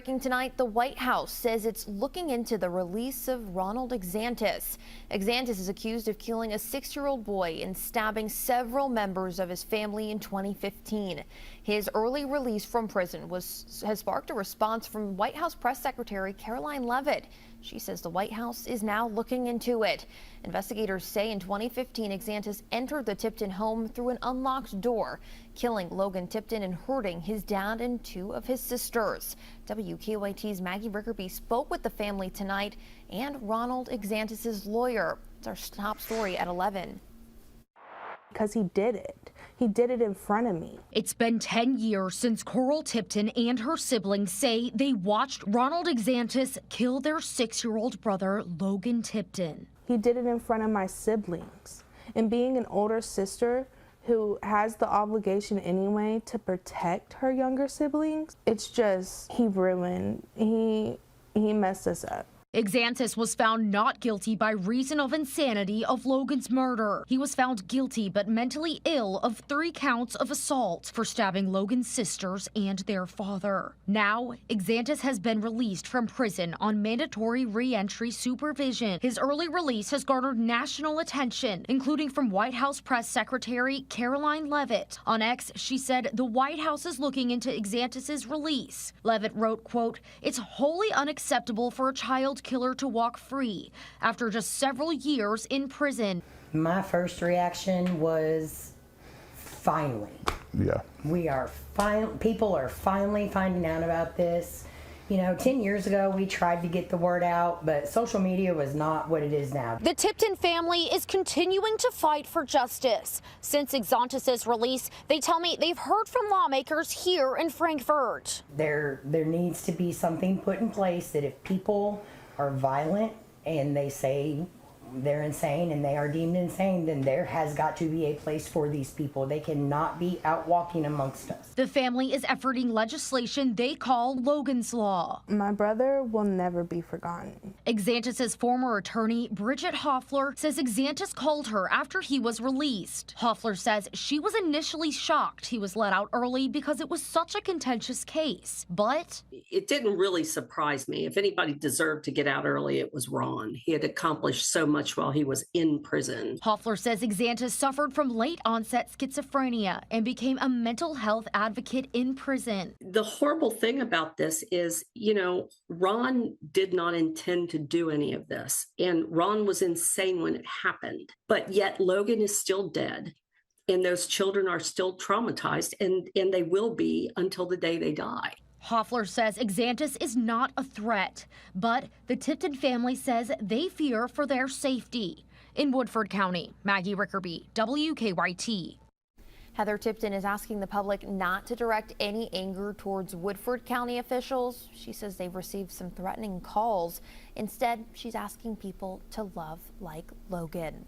Breaking tonight, the White House says it's looking into the release of Ronald Exantus. Exantus is accused of killing a 6-year-old boy and stabbing several members of his family in 2015. His early release from prison has sparked a response from White House Press Secretary Karoline Leavitt. She says the White House is now looking into it. Investigators say in 2015, Exantus entered the Tipton home through an unlocked door, killing Logan Tipton and hurting his dad and 2 of his sisters. WKYT's Maggie Rickerby spoke with the family tonight and Ronald Exantus' lawyer. It's our top story at 11. Because he did it. He did it in front of me. It's been 10 years since Coral Tipton and her siblings say they watched Ronald Exantus kill their 6-year-old brother, Logan Tipton. He did it in front of my siblings. And being an older sister who has the obligation anyway to protect her younger siblings, it's just, he ruined, he messed us up. Exantus was found not guilty by reason of insanity of Logan's murder. He was found guilty but mentally ill of 3 counts of assault for stabbing Logan's sisters and their father. Now, Exantus has been released from prison on mandatory re-entry supervision. His early release has garnered national attention, including from White House Press Secretary Karoline Leavitt. On X, she said the White House is looking into Exantus' release. Leavitt wrote, quote, "It's wholly unacceptable for a child killer to walk free after just several years in prison." My first reaction was, finally. Yeah. People are finally finding out about this. You know, 10 years ago, we tried to get the word out, but social media was not what it is now. The Tipton family is continuing to fight for justice. Since Exantus' release, they tell me they've heard from lawmakers here in Frankfort. There needs to be something put in place that if people are violent and they say they're insane and they are deemed insane, then there has got to be a place for these people. They cannot be out walking amongst us. The family is efforting legislation they call Logan's Law. My brother will never be forgotten. Exantus' former attorney, Bridget Hoffler, says Exantus called her after he was released. Hoffler says she was initially shocked he was let out early because it was such a contentious case, but it didn't really surprise me. If anybody deserved to get out early, it was Ron. He had accomplished so much while he was in prison. Hoffler says Exantus suffered from late-onset schizophrenia and became a mental health advocate in prison. The horrible thing about this is, you know, Ron did not intend to do any of this, and Ron was insane when it happened, but yet Logan is still dead, and those children are still traumatized, and they will be until the day they die. Hoffler says Exantus is not a threat, but the Tipton family says they fear for their safety. In Woodford County, Maggie Rickerby, WKYT. Heather Tipton is asking the public not to direct any anger towards Woodford County officials. She says they've received some threatening calls. Instead, she's asking people to love like Logan.